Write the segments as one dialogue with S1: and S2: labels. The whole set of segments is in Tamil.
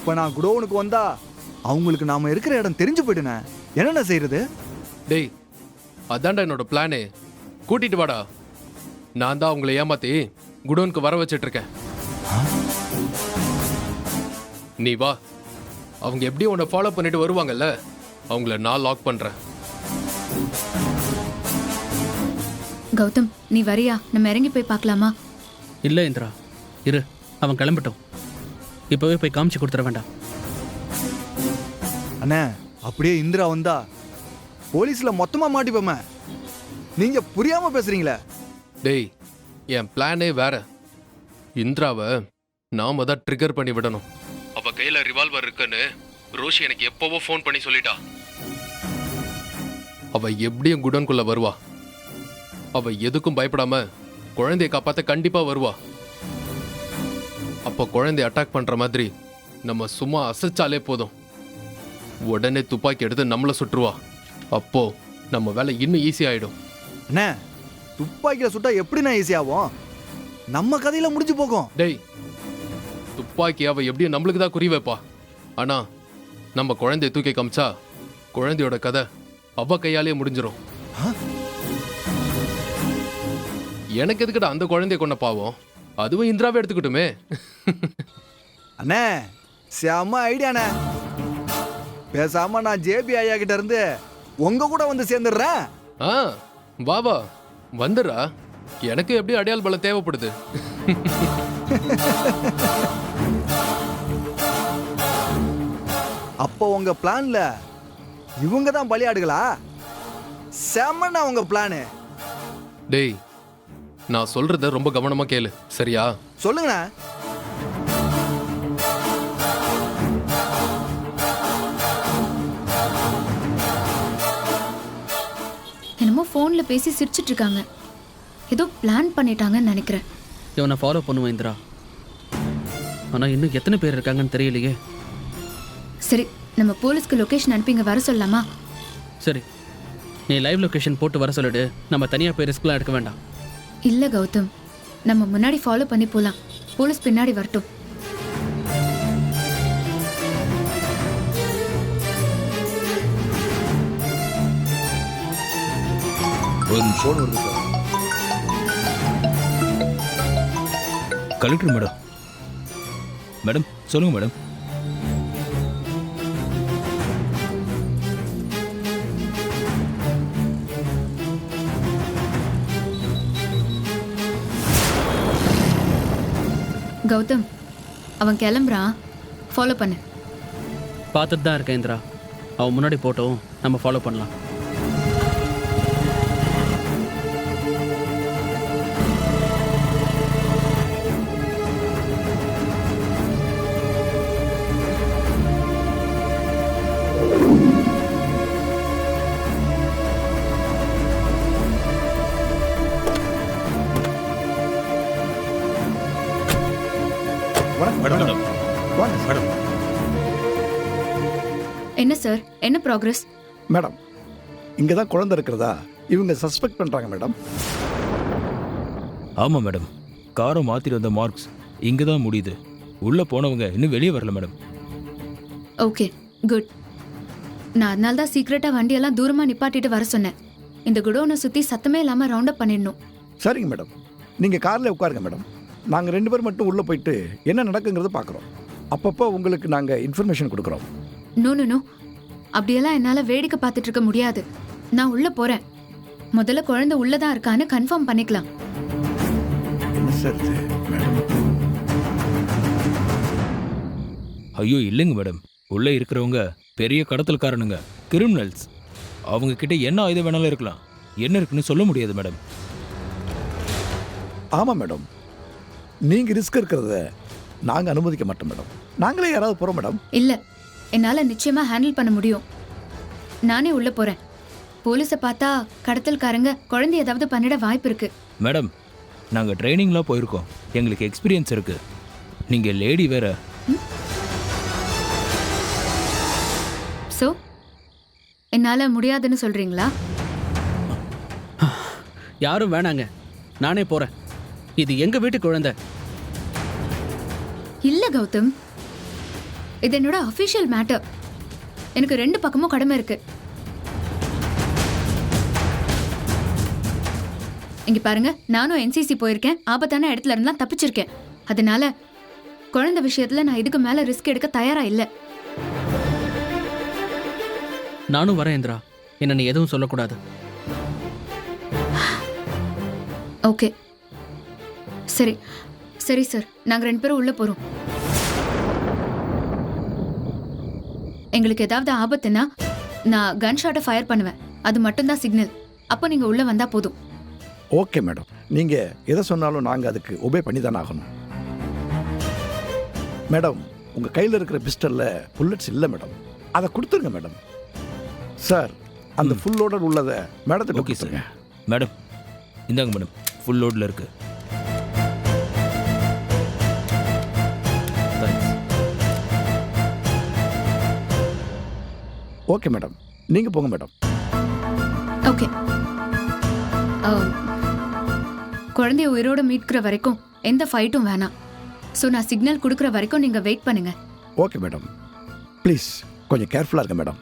S1: இப்போ நான் குடோனுக்கு வந்தா அவங்களுக்கு நாம இருக்கிற இடம் தெரிஞ்சு போயிடுனே. என்னென்ன செய்யறது?
S2: டேய், அதான்டா என்னோட பிளானு. கூட்டிட்டு வாடா. நான் தான் அவங்கள ஏமாத்தி குடோனுக்கு வர வச்சிட்டு இருக்கேன். நீ வா. அவங்க எப்படியும் உன்னை ஃபாலோ பண்ணிட்டு வருவாங்கல்ல, அவங்கள நான் லாக் பண்றேன்.
S3: கௌதம், நீ வரியா? நம்ம இறங்கி போய் பார்க்கலாமா?
S4: இல்லை இந்திரா, இரு, அவன் கிளம்பட்டும். இப்போவே போய் காமிச்சு கொடுத்துட வேண்டாம்.
S1: அண்ணே, அப்படியே இந்திரா வந்தா போலீஸ்ல மொத்தமா மாட்டிப்போமே. நீங்க புரியாம பேசுறீங்களே.
S2: டேய், என் பிளானே வேற. இந்திராவை நாம தான் ட்ரிகர் பண்ணி விடணும். அவ கையில ரிவால்வர் இருக்குன்னு ரோஷி எனக்கு எப்பவோ ஃபோன் பண்ணி சொல்லிட்டா. அவ எப்படியும் குடோன்குள்ள வருவா. அவ எதுக்கும் பயப்படாம குழந்தைய காப்பாத்த கண்டிப்பா வருவா. அப்போ குழந்தைய அட்டாக் பண்ற மாதிரி நம்ம சும்மா அசைச்சாலே போதும், உடனே துப்பாக்கி எடுத்து நம்மள சுட்டுருவா. அப்போ நம்ம வேலை இன்னும் ஈஸி ஆயிடும்.
S1: அண்ணே, துப்பாக்கியில சுட்டா எப்படிண்ணா ஈஸி ஆகும்? நம்ம கதையில முடிஞ்சு போகும்.
S2: டேய், துப்பாக்கி அவ எப்படியும் நம்மளுக்கு தான் குறி வைப்பா. ஆனா நம்ம குழந்தைய தூக்கி காமிச்சா குழந்தையோட கதை அவ கையாலே முடிஞ்சிடும். எனக்கு எதுக்கிட்ட அந்த குழந்தைய கொண்ட பாவம், அதுவும் இந்திராவே எடுத்துக்கிட்டுமே.
S1: அண்ணே, செம்ம ஐடியாண்ணே. பேசாம நான் ஜேபி ஐயா கிட்ட இருந்து உங்க கூட வந்து சேர்ந்துடுறேன்.
S2: ஆ, வா வா, வந்துடுறா. எனக்கு எப்படி அடையாள பலம் தேவைப்படுது.
S1: அப்போ உங்க பிளான்ல இவங்க தான் பலியாடுகளா? செம்மண்ணா உங்க பிளானு.
S2: டேய், நான் சொல்றத ரொம்ப கவனமா கேளு, சரியா?
S1: சொல்லுங்கண்ணா.
S3: என்னமோ ஃபோன்ல பேசி சிரிச்சிட்டு இருக்காங்க. ஏதோ பிளான் பண்ணிட்டாங்கன்னு நினைக்கிறேன்.
S4: இவனை ஃபாலோ பண்ணுவேன் இந்திரா. ஆனால் இன்னும் எத்தனை பேர் இருக்காங்கன்னு தெரியலையே.
S3: சரி, நம்ம போலீஸ்க்கு லொகேஷன் அனுப்பி இங்க வர சொல்லலாமா?
S4: சரி, நீ லைவ் லொகேஷன் போட்டு வர சொல்லிடு. நம்ம தனியாக போய் ரிஸ்க்லாம் எடுக்க வேண்டாம்.
S3: இல்ல கௌதம், நம்ம முன்னாடி ஃபாலோ பண்ணி போலாம். போலீஸ் பின்னாடி வரட்டும்.
S5: ஒரு நிமிஷம் வருது சார். Collector madam. மேடம் சொல்லுங்க மேடம்.
S3: கௌதம், அவன் கிளம்புறான், ஃபாலோ பண்ணு.
S4: பார்த்துட்டு தான் இருக்கேன் இந்திரா. அவன் முன்னாடி போட்டோம், நம்ம ஃபாலோ பண்ணலாம்.
S5: மேடம் மேடம்
S3: என்ன சார், என்ன ப்ராக்ரஸ்?
S6: மேடம், இங்கே தான் குழந்தை இருக்கிறதா இவங்க சஸ்பெக்ட் பண்ணுறாங்க மேடம்.
S5: ஆமாம் மேடம். காரை மாற்றிட்டு வந்த மார்க்ஸ் இங்கே தான் முடியுது. உள்ளே போனவங்க இன்னும் வெளியே வரல மேடம்.
S3: Okay, good. நான் அதனால தான் சீக்கிரட்டா வண்டியெல்லாம் தூரமா நிப்பாட்டிட்டு வர சொன்னேன். இந்த குடோனை சுத்தி சத்தமே இல்லாம ரவுண்ட் அப் பண்ணிடணும்.
S6: சரிங்க மேடம், நீங்கள் காரில் உட்காருங்க மேடம். நாங்கள் 2 பேர் மட்டும் உள்ளே போயிட்டு என்ன நடக்குங்கிறத பார்க்குறோம். அப்பப்போ உங்களுக்கு நாங்கள் இன்ஃபர்மேஷன் கொடுக்குறோம்.
S3: நோ நோ நோ, அப்படியெல்லாம் என்னால வேடிக்கை பார்த்துட்டு இருக்க முடியாது. நான் உள்ள போறேன். முதல்ல குழந்தை உள்ளதான் இருக்கான்னு கன்ஃபார்ம் பண்ணிக்கலாம்.
S6: என்ன சார் இது மேடம்?
S5: ஐயோ இல்லைங்க மேடம். உள்ளே இருக்கிறவங்க பெரிய கடத்தல்காரனுங்க, கிரிமினல்ஸ். அவங்க கிட்ட என்ன ஆயுதம் வேணாலும் இருக்கலாம். என்ன இருக்குன்னு சொல்ல முடியாது மேடம்.
S6: ஆமாம் மேடம், நீங்கள் ரிஸ்க் இருக்கிறத நாங்கள் அனுமதிக்க மாட்டோம் மேடம். நாங்களே யாராவது போகிறோம் மேடம்.
S3: இல்ல, என்னால நிச்சயமா ஹேண்டில் பண்ண முடியும். நானே உள்ள போறேன். போலீஸை பார்த்தா கடத்தல்காரங்க குழந்தை ஏதாவது பண்ணிட வாய்ப்பு இருக்கு.
S5: மேடம், நாங்கள் ட்ரைனிங்லாம் போயிருக்கோம். எங்களுக்கு எக்ஸ்பீரியன்ஸ் இருக்கு. நீங்கள் லேடி வேற.
S3: சோ என்னால முடியாதுன்னு சொல்றீங்களா?
S4: யாரும் வேணாங்க, நானே போகிறேன். இது எங்கள் வீட்டு குழந்தை.
S3: இல்ல கௌதம், இது என்னோட அஃபிஷியல் மேட்டர். எனக்கு 2 பக்கமும் கடமை இருக்கு. இங்க பாருங்க, நானும் NCC போயிருக்கேன். ஆபத்தான இடத்துல இருந்தெல்லாம் தப்பிச்சிருக்கேன். அதனால குழந்தை விஷயத்துல நான் இதுக்கு மேல ரிஸ்க் எடுக்க தயாரா இல்ல.
S4: நானும் வரேன் இந்திரா. என்ன நீ எதுவும் சொல்லக்கூடாது.
S3: ஓகே, சரி சரி சார், நாங்க 2 பேரும் உள்ள போறோம். எங்களுக்கு ஏதாவது ஆபத்துனா நான் கன் ஷாட்டை ஃபயர் பண்ணுவேன். அது மட்டும்தான் சிக்னல். அப்போ நீங்க உள்ள வந்தா போதும்.
S6: ஓகே மேடம், நீங்கள் எதை சொன்னாலும் நாங்கள் அதுக்கு ஒபே பண்ணி தானே ஆகணும். மேடம், உங்கள் கையில் இருக்கிற பிஸ்டலில் புல்லட்ஸ் இல்லை மேடம். அதை கொடுத்துருங்க மேடம். சார், அந்த ஃபுல் லோடர் உள்ளதை மேடத்துக்கு
S5: ஓகே சார்.
S6: கொடுத்துருங்க.
S5: மேடம் இந்தாங்க மேடம், ஃபுல் லோடில் இருக்கு. தேங்க்ஸ்.
S6: ஓகே மேடம், நீங்கள் போங்க மேடம்.
S3: ஓகே. குழந்தைய உயிரோட மீட்கிற வரைக்கும் எந்த ஃபைட்டும் வேணாம். ஸோ நான் சிக்னல் கொடுக்குற வரைக்கும் நீங்க வெயிட் பண்ணுங்க.
S6: ஓகே மேடம், ப்ளீஸ் கொஞ்சம் கேர்ஃபுல்லாக இருங்க மேடம்.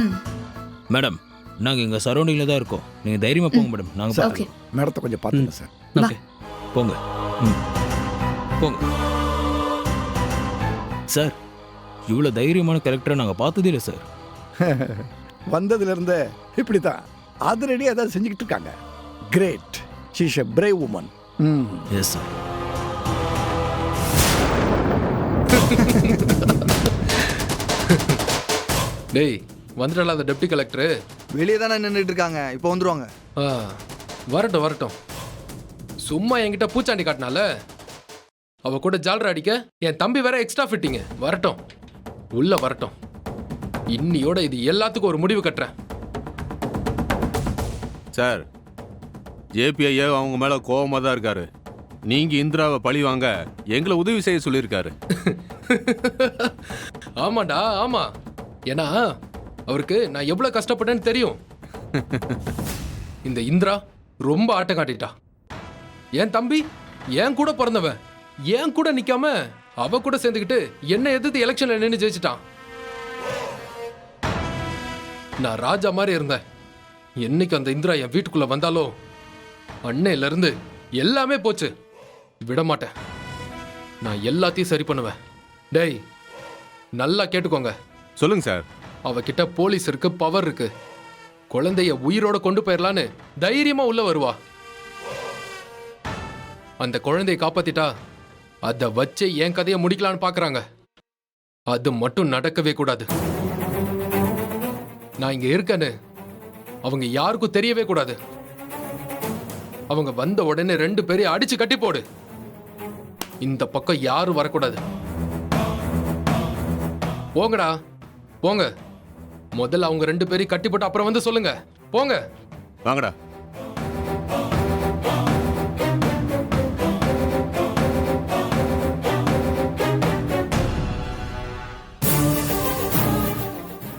S3: ம்,
S5: மேடம் நாங்கள் எங்கள் சரௌண்டிங்கில் தான் இருக்கோம். நீங்கள் தைரியமாக போங்க மேடம். நாங்கள்
S6: சார்,
S3: ஓகே.
S6: மேடத்தை கொஞ்சம் பார்த்துங்க சார்.
S4: ஓகே.
S5: போங்க. ம் போங்க சார். இவ்வளோ தைரியமான கேரக்டரை நாங்கள் பார்த்ததே இல்லை சார்.
S6: வந்ததுலேருந்து இப்படி தான் அதிரடியாக ஏதாவது செஞ்சுக்கிட்டு இருக்காங்க. Great, she is a brave woman.
S5: Yes sir.
S2: டேய், வந்துடலாம் அந்த டெப்டி கலெக்டரு.
S1: வெளியே தானே நின்றுட்டு இருக்காங்க, இப்போ வந்துருவாங்க.
S2: ஆ, வரட்டும் வரட்டும். சும்மா என்கிட்ட பூச்சாண்டி காட்டினால அவ கூட ஜாலரா அடிக்க என் தம்பி வேற எக்ஸ்ட்ரா ஃபிட்டிங்க. வரட்டும், உள்ள வரட்டும். இன்னியோட இது எல்லாத்துக்கும் ஒரு முடிவு கட்டுறேன்.
S7: சார், ஜேபிஐ அவங்க மேலே கோவமாக தான் இருக்காரு. நீங்கள் இந்திராவை பழி வாங்க எங்களை உதவி செய்ய சொல்லியிருக்காரு.
S2: ஆமாடா ஆமா. ஏன்னா அவருக்கு நான் எவ்வளவு கஷ்டப்பட்டேன்னு தெரியும். இந்த இந்திரா ரொம்ப ஆட்டம் காட்டிட்டா. என் தம்பி என் கூட பிறந்தவன் என் கூட நிக்காம அவ கூட சேர்ந்துக்கிட்டு என்ன எதிர்த்து எலெக்ஷன்ல நின்று ஜெயிச்சிட்டான். நான் ராஜா மாதிரி இருந்தேன். என்னைக்கு அந்த இந்திரா என் வீட்டுக்குள்ள வந்தாலோ அன்னையில இருந்து எல்லாமே போச்சு. விட மாட்டேன். நான் எல்லாத்தையும் சரி பண்ணுவேன். டேய், நல்லா கேட்டுக்கோங்க.
S7: சொல்லுங்க சார்.
S2: அவகிட்ட போலீஸ் இருக்கு, பவர் இருக்கு. குழந்தைய உயிரோட கொண்டு போயிடலான்னு தைரியமா உள்ள வருவா. அந்த குழந்தைய காப்பாத்திட்டா அதை வச்சு என் கதையை முடிக்கலான்னு பாக்குறாங்க. அது மட்டும் நடக்கவே கூடாது. நான் இங்க இருக்கேன்னு அவங்க யாருக்கும் தெரியவே கூடாது. அவங்க வந்த உடனே 2 பேரையும் அடிச்சு கட்டி போடு. இந்த பக்கம் யாரும் வரக்கூடாது. போங்கடா போங்க. முதல்ல அவங்க 2 பேரையும் கட்டி போட்டு அப்புறம் வந்து சொல்லுங்க. போங்க.
S7: வாங்கடா.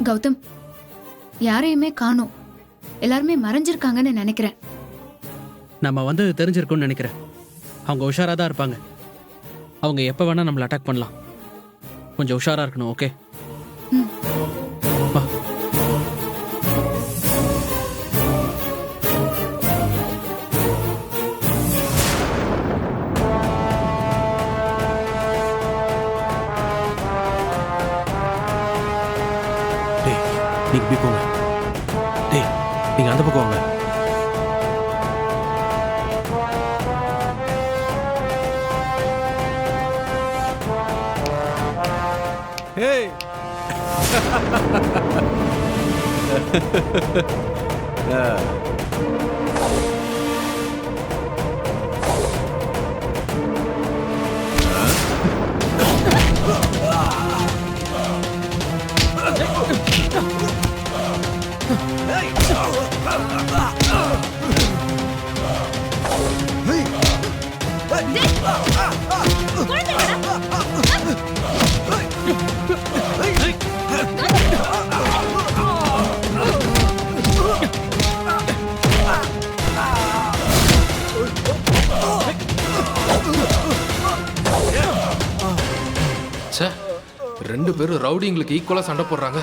S3: கௌதம், யாரையுமே காணோம். எல்லாருமே மறைஞ்சிருக்காங்கன்னு நினைக்கிறேன்.
S4: நம்ம வந்து தெரிஞ்சிருக்கும்னு நினைக்கிறேன். அவங்க உஷாராக தான் இருப்பாங்க. அவங்க எப்போ வேணால் நம்மளை அட்டாக் பண்ணலாம். கொஞ்சம் உஷாராக இருக்கணும். ஓகே, வா.
S8: டேய், நீங்க இப்படி போங்க. டேய், நீங்க அந்த பக்கம் வாங்க.
S7: ஹேய்.
S2: ச்சே, ரெண்டு பேரும் ரவுடிங்களுக்கு ஈக்குவலா சண்டை போடுறாங்க.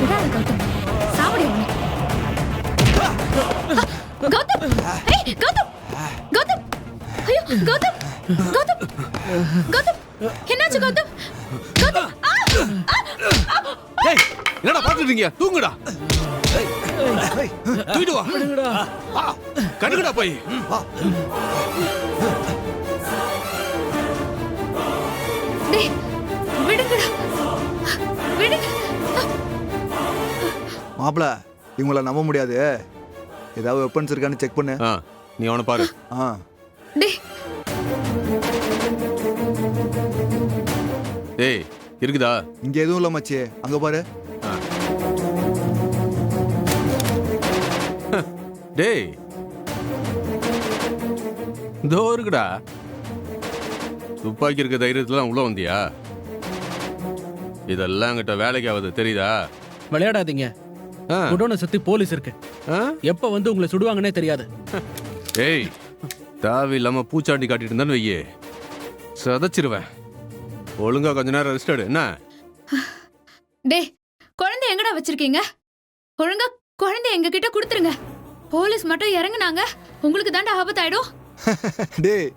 S3: விடாத கௌதம், சாவடி அவனை. கௌதம், ஏய், கௌதம், கௌதம், ஐயோ, கௌதம், கௌதம், கௌதம், என்னாச்சு கௌதம்? கௌதம்,
S7: ஏய் என்னடா பாத்துட்டு இருக்கீங்க? தூங்குடா. தூக்கிட்டு வா. கடுக்குடா போய்.
S3: டேய், விடுங்கடா, விடுங்க.
S1: மாப்பிள இவங்கள நம்ப முடியாது. ஏதாவது வெப்பன்ஸ் இருக்கான்னு செக் பண்ணு.
S7: நீ அவனை பாரு.
S3: டேய்,
S7: ஏய் இருக்குதா?
S1: இங்க எதுவும் இல்ல மச்சி, அங்க பாரு.
S7: டேய் இதோ இருக்குடா. துப்பாக்கி இருக்க தைரியத்துல உள்ள வந்தியா? இதெல்லாம் கிட்ட வேலைக்கு ஆகுது தெரியுதா?
S4: விளையாடாதீங்க. குடோனை சுத்தி போலீஸ் இருக்கு. எப்ப வந்து உங்களை சுடுவாங்கன்னே தெரியாது.
S7: ஏய் தேவை இல்லாம பூச்சாண்டி காட்டிட்டு இருந்தான்னு வையே, சதைச்சிருவேன். ஒழுங்கா கொஞ்ச நேரம் ரெஸ்ட் எடு. என்ன?
S3: டேய், குழந்தை எங்கடா வச்சிருக்கீங்க? ஒழுங்கா குழந்தை எங்க கிட்ட கொடுத்துருங்க. போலீஸ் மட்டும் இறங்குனாங்க, உங்களுக்கு தாண்டா ஆபத்தாயிடும்.
S1: டேய்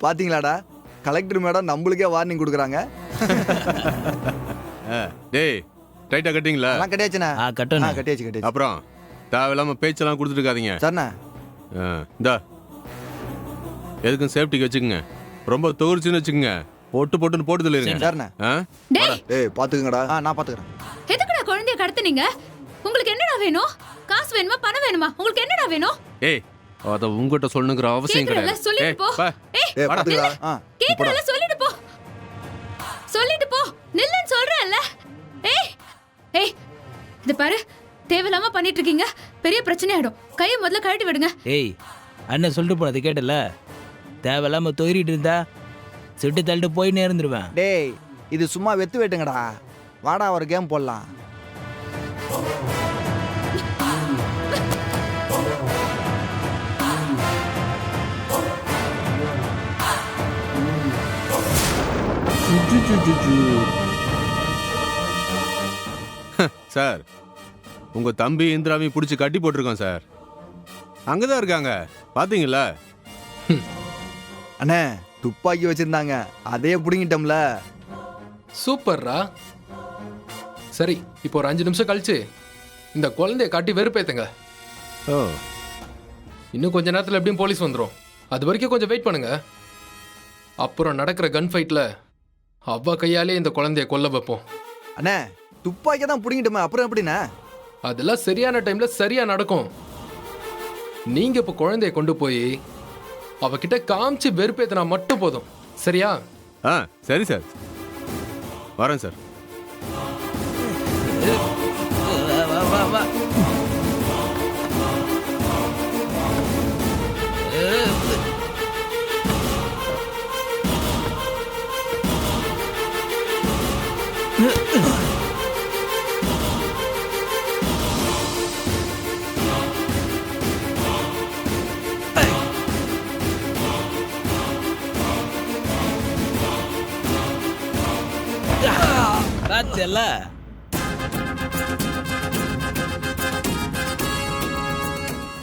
S1: பாத்தீங்களாடா, கலெக்டர் மேடம் நம்மளுக்கே வார்னிங் கொடுக்குறாங்க.
S7: டேய் டைட்டா கட்டிங்களா?
S1: எல்லாம் கட்டியாச்சுண்ணா.
S5: கட்டணும்.
S1: கட்டியாச்சு.
S7: அப்புறம் தேவையில்லாம பேச்செல்லாம் கொடுத்துட்டு இருக்காதீங்க.
S1: சரிண்ணா.
S7: இந்தா எதுக்கும் சேஃப்டிக்கு வச்சுக்கோங்க. ரொம்ப தோர்ச்சுன்னு வச்சுக்கோங்க, போட்டுன்னு போட்டு சொல்லிருங்க.
S1: சரிண்ணா.
S3: டேய்,
S1: ஏய் பாத்துக்கங்கடா. நான் பாத்துக்கிறேன்.
S3: எதுக்குடா குழந்தைய கடத்துனீங்க? உங்களுக்கு என்னடா வேணும்? காசு வேணுமா, பணம் வேணுமா? உங்களுக்கு என்னடா வேணும்?
S7: ஏய் அத உங்ககிட்ட சொல்லணுங்கிற அவசியம்
S3: கேக்குறல,
S7: கிடையாது.
S3: சொல்லிட்டு போ.
S1: ஏய் பாத்துக்கடா.
S3: கேக்குறல, சொல்லிட்டு போ. சொல்லிட்டு போ. நில்லுன்னு சொல்றேன்ல. ஏய் ஏய், இது பாரு, தேவையில்லாம பண்ணிட்டு இருக்கீங்க. பெரிய பிரச்சனை ஆயிடும். கையை முதல்ல கழட்டி விடுங்க.
S5: ஏய் அண்ணன் சொல்லிட்டு போனது கேட்டல, தேவையில்லாம தொயிரிட்டு இருந்தா சுட்டு தள்ளிட்டு போய் நேர்ந்துருவேன்.
S1: டேய் இது சும்மா வெத்து வெட்டுங்கடா. வாடா ஒரு கேம் போடலாம்.
S7: சார் உங்க தம்பி இந்திராவையும் பிடிச்சி கட்டி போட்டிருக்கோம் சார். அங்கதான் இருக்காங்க பாத்தீங்களா?
S1: அண்ணே துப்பாக்கி வச்சிருந்தாங்க, அதையே புடுங்கிட்டோம்ல.
S2: சூப்பர்ரா. சரி, இப்போ ஒரு 5 நிமிஷம் கழிச்சு இந்த குழந்தைய காட்டி வெறுப்பேத்துங்க.
S7: ஓ
S2: இன்னும் கொஞ்ச நேரத்தில் எப்படியும் போலீஸ் வந்துடும். அது வரைக்கும் கொஞ்சம் வெயிட் பண்ணுங்க. அப்புறம் நடக்கிற கன் ஃபைட்ல அவ்வா கையாலே இந்த குழந்தைய கொல்ல வைப்போம்.
S1: அண்ணே துப்பாக்கி தான் புடுங்கிட்டோமே, அப்புறம் எப்படிண்ணே?
S2: அதெல்லாம் சரியான டைம்ல சரியா நடக்கும். நீங்க இப்ப குழந்தைய கொண்டு போய் அவகிட்ட காமிச்சு வெறுப்பேத்தினா மட்டும் போதும். சரியா?
S7: சரி சார், வரேன் சார்.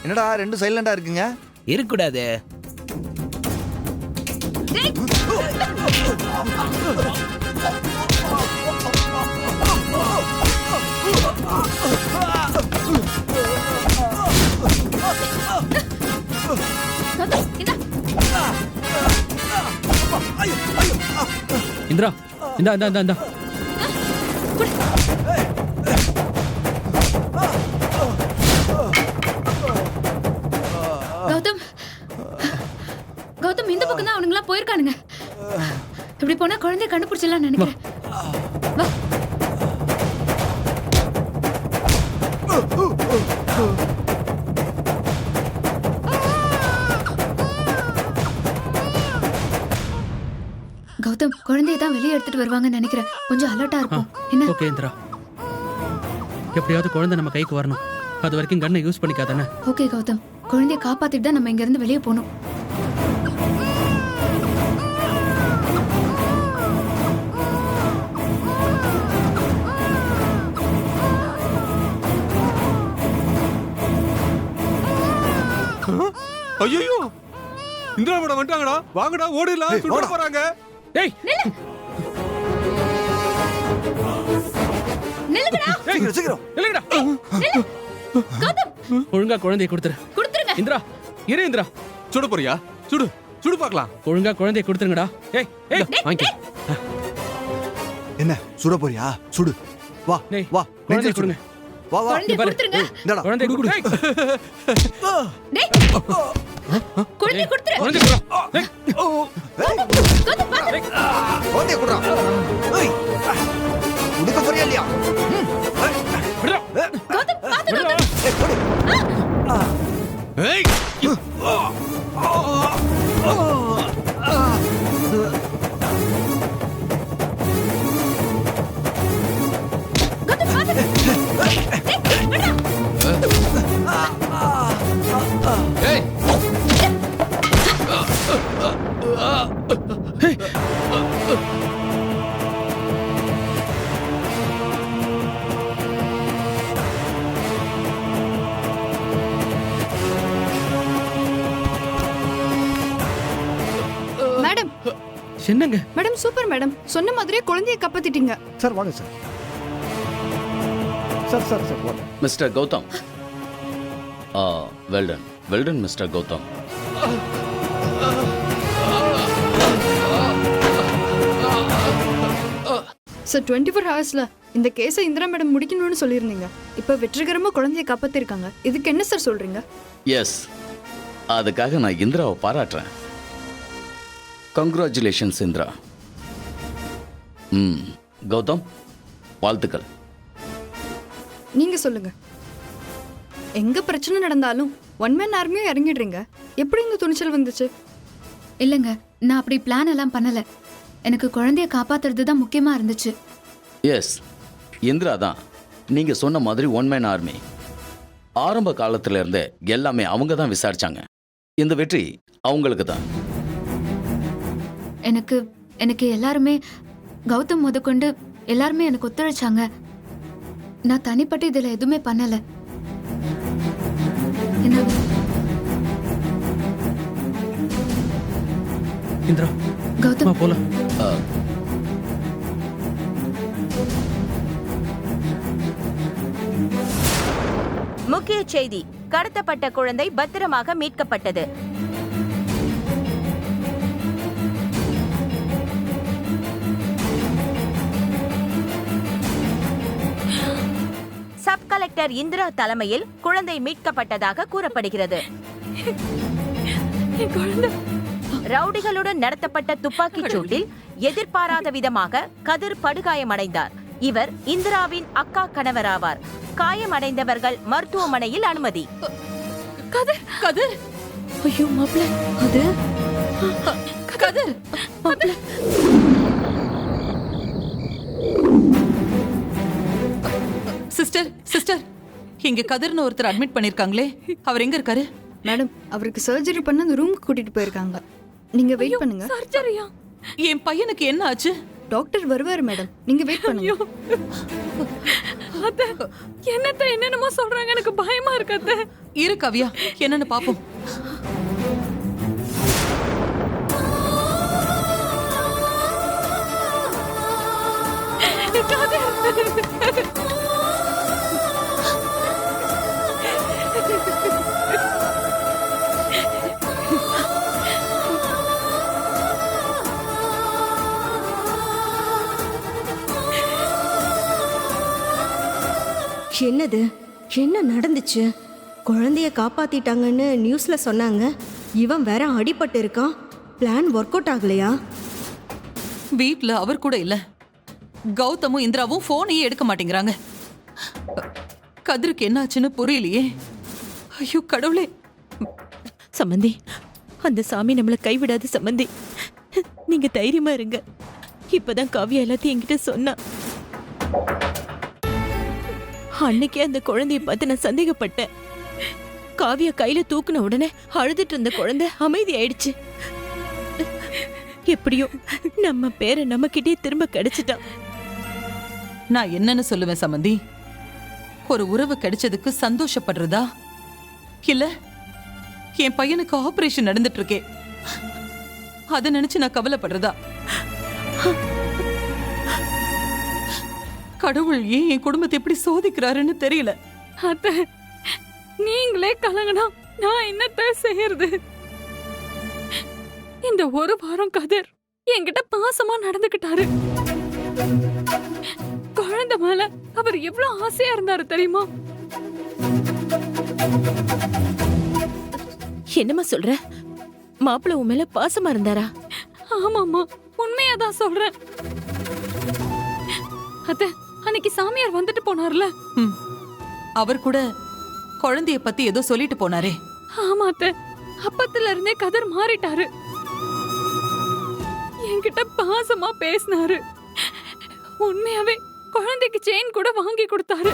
S1: என்னடா ரெண்டும் சைலண்டா இருக்குங்க?
S5: இருக்கக்கூடாது.
S4: இந்திரா, இந்தா இந்தா இந்தா இந்தா.
S3: கௌதம், கௌதம் இந்த பக்கம் தான் அவனுங்களாம் போயிருக்கானுங்க. இப்படி போனா குழந்தைய கண்டுபிடிச்சலாம் நினைக்கிறேன். வா. கௌதம் குழந்தைய தான் வெளியே எடுத்துட்டு வருவாங்கன்னு நினைக்கிறேன். கொஞ்சம் அலர்ட்டா இருப்போம். என்ன?
S4: ஓகே இந்திரா, எப்படியாவது குழந்தை நம்ம கைக்கு வரணும். அது வரைக்கும் கன்னை யூஸ் பண்ணிக்காதானே.
S3: ஓகே கௌதம், குழந்தைய காப்பாத்திட்டு தான் நம்ம இங்க இருந்து வெளியே போகணும்.
S7: ஐயோ இந்திரா மேடம் வந்துட்டாங்கடா, வாங்கடா ஓடிடலாம், சுட போறாங்க.
S4: ஏய்
S3: நில்லுங்கடா.
S1: சீக்கிரம் சீக்கிரம்.
S4: இல்லடா,
S3: கௌதம்
S4: ஒழுங்கா குழந்தையை
S3: கொடுத்துருங்க.
S4: இந்திரா, இரு இந்திரா,
S7: சுட போறியா? சுடு சுடு பார்க்கலாம்.
S4: ஒழுங்கா குழந்தையை கொடுத்துருங்கடா. ஏய் ஏய்
S8: வாங்கிக்க.
S1: என்ன சுட போறியா? சுடு. வா
S4: டேய்,
S1: வா,
S4: குழந்தையை
S1: நெஞ்சில் சுடு.
S4: கொடுங்க.
S1: வா வா.
S3: குழந்தைய கொடுத்துருங்க.
S1: இந்தடா.
S4: குழந்தையை கொடு.
S3: டேய், குழந்தைய கொடுத்துரு.
S4: குழந்தையை கொடு. டேய்,
S3: கௌதம் பாத்து.
S1: குழந்தைய குடுறா. ஏய், குடுக்க போறியா இல்லையா?
S4: விடுடா.
S3: கௌதம் பாத்து.
S4: விடுடா.
S1: ஏய், கொடு.
S7: ஏய்
S3: கௌதம் பாத்து. டேய், விடுடா.
S2: ஏய்
S9: மேடம்
S4: என்னங்க?
S9: மேடம் சூப்பர் மேடம், சொன்ன மாதிரியே குழந்தைய காப்பாத்திட்டீங்க.
S6: சார் வாங்க சார். சார் சார் சார் வாங்க.
S10: Mister Gautham. Well done well done mister Gautham.
S9: Sir 24 ஹவர்ஸ்ல இந்த கேஸை இந்திரா மேடம் முடிக்கணும்னு சொல்லியிருந்தீங்க. இப்போ வெற்றிகரமா குழந்தைய காப்பாத்திருக்காங்க. இதுக்கு என்ன சார் சொல்றீங்க?
S10: எஸ், அதுக்காக நான் இந்திராவை பாராட்டுறேன். கங்க்ராச்சுலேஷன்ஸ் இந்திரா. கௌதம், வாழ்த்துக்கள்.
S9: நீங்க சொல்லுங்க. எங்க பிரச்சனை நடந்தாலும் ஒன் மேன் ஆர்மியும் இறங்கிடுறீங்க. எப்படி இந்த துணிச்சல் வந்துச்சு?
S3: இல்லங்க, நான் அப்படி பிளான் எல்லாம் பண்ணல. எனக்கு குழந்தைய காப்பாத்துறது தான் முக்கியமா இருந்துச்சு.
S10: எஸ், இந்திரா தான் நீங்க சொன்ன மாதிரி ஒன் மேன் ஆர்மி. ஆரம்ப காலத்துல இருந்தே எல்லாமே அவங்க தான் விசாரிச்சாங்க. இந்த வெற்றி அவங்களுக்கு தான்.
S3: எனக்கு எல்லாருமே, கௌதம் முதற்கொண்டு எல்லாருமே எனக்கு ஒத்துழைச்சாங்க. நான் தனிப்பட்டு இதுல எதுவுமே பண்ணல. என்ன
S4: இந்திரா,
S3: கௌதம்,
S4: போலாம்.
S11: முக்கிய செய்தி: கடத்தப்பட்ட குழந்தை பத்திரமாக மீட்கப்பட்டது. சப் கலெக்டர் இந்திரா தலைமையில் குழந்தை மீட்கப்பட்டதாக கூறப்படுகிறது. ரவுடிகளுடன் நடத்தப்பட்ட துப்பாக்கிச் சூட்டில் எதிர்பாராத விதமாக கதிர் படுகாயமடைந்தார். இவர் இந்திராவின் அக்கா கணவராவார். காயமடைந்தவர்கள் மருத்துவமனையில் அனுமதி.
S3: கதிர், கதிர், ஐயோ மாப்ள, அது கதிர் மாப்ள.
S12: சிஸ்டர் சிஸ்டர், இங்க கதிர்னு ஒருத்தர் அட்மிட் பண்ணிருக்காங்களே, அவர் எங்க இருக்காரு?
S9: மேடம், அவருக்கு சர்ஜரி பண்ண அந்த ரூமுக்கு கூட்டிட்டு போயிருக்காங்க. நீங்க வெயிட் பண்ணுங்க.
S3: சர்ஜரியா?
S12: என் பையனுக்கு என்ன ஆச்சு?
S9: டாக்டர் வருவாரு மேடம், நீங்க வெயிட் பண்ணுங்க.
S3: அத்தை, என்னென்னமோ சொல்றாங்க, எனக்கு பயமா இருக்கு அத்தை.
S12: இரு கவ்யா, என்னன்னு பாப்போம்.
S13: என்னது, என்ன நடந்துச்சு? குழந்தைய காப்பாத்திட்டாங்கன்னு நியூஸ்ல சொன்னாங்க. இவன் வேற அடிபட்டு இருக்கான். பிளான் ஒர்க் அவுட் ஆகலையா?
S12: வீட்ல அவர் கூட இல்ல. கௌதமும் இந்திராவும் போனையே எடுக்க மாட்டேங்கிறாங்க. கதிருக்கு என்னாச்சுன்னு புரியலையே. ஐயோ கடவுளே.
S11: சம்பந்தி, அந்த சாமி நம்மளை கைவிடாது சம்பந்தி. நீங்க தைரியமா இருங்க.
S14: இப்பதான் காவியா எல்லாத்தையும் என்கிட்ட சொன்னா. அன்னைக்கே அந்த குழந்தைய பார்த்து நான் சந்தேகப்பட்டேன். காவியா கையில தூக்குன உடனே அழுதுட்டு இருந்த குழந்தை அமைதி ஆயிடுச்சு. எப்படியோ நம்ம பேரை நம்ம கிட்டே திரும்ப கிடைச்சிட்டான்.
S12: நான் என்னன்னு சொல்லுவேன் சம்மந்தி? ஒரு உறவு கிடைச்சதுக்கு சந்தோஷப்படுறதா, இல்ல என் பையனுக்கு ஆபரேஷன் நடந்துட்டு இருக்கே அதை நினைச்சு நான் கவலைப்படுறதா? கடவுள் ஏன் என் குடும்பத்தை எப்படி சோதிக்கிறாருன்னு தெரியல.
S3: அத்தை, நீங்களே கலங்கனா நான் என்னத்த செய்யறது? இந்த ஒரு வாரம் கதிர் என்கிட்ட பாசமா நடந்துக்கிட்டாரு. குழந்தை மேல அவர் எவ்வளவு ஆசையா இருந்தாரு தெரியுமா?
S14: என்னம்மா சொல்ற? மாப்பிள்ள உன் மேல பாசமா இருந்தாரா?
S3: ஆமாமா, உண்மையாதான் சொல்றேன். அத்தை, அன்னைக்கு சாமியார் வந்துட்டு போனார்ல,
S12: அவர் கூட குழந்தைய பத்தி ஏதோ சொல்லிட்டு போனாரே.
S3: ஆமா அத்தை, அப்பத்துல இருந்தே கதிர் மாறிட்டாரு. என்கிட்ட பாசமா பேசினாரு. உண்மையாவே குழந்தைக்கு செயின் கூட வாங்கி கொடுத்தாரு.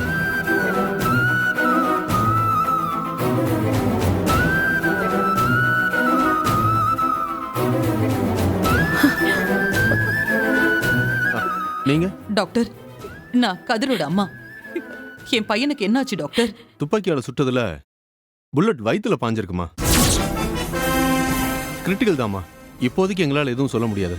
S7: நீங்க
S12: டாக்டர், நான் கதிரோட அம்மா. என் பையனுக்கு என்னாச்சு டாக்டர்?
S7: துப்பாக்கியால சுட்டதுல புல்லட் வயித்துல பாஞ்சிருக்குமா. கிரிட்டிக்கல் தாமா. இப்போதைக்கு எங்களால் எதுவும் சொல்ல முடியாது.